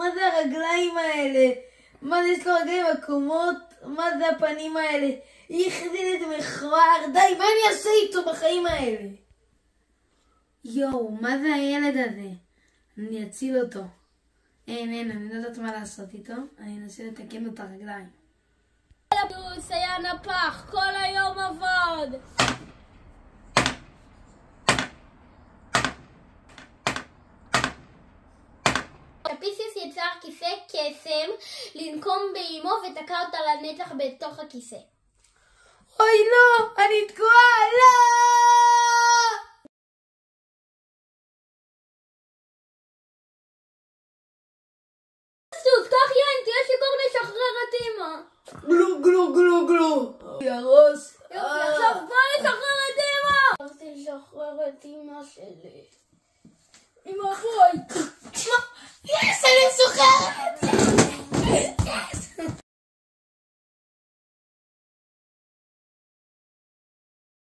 מה זה הרגליים האלה? מה זה, יש לו רגליים עקומות? מה זה הפנים האלה? היא החזין את מכוער, די, מה אני אעשה איתו בחיים האלה? יואו, מה זה הילד הזה? אני אציל אותו. אין, אני לא יודעת מה לעשות איתו, אני אנסה לתקן לו את הרגליים. הבוס היה נפח, כל היום עבוד. הפיסיס יצר כיסא קסם לנקום באמו ותקע אותה לנצח בתוך הכיסא. אוי לא, אני תקועה, לא! סוס, קח יין, תהיה שיכור, נשחרר את אמא. גלו גלו גלו גלו. ירוס. יופי, עכשיו בוא נשחרר את אמא. רציתי לשחרר את אמא שלי. אמא בואי.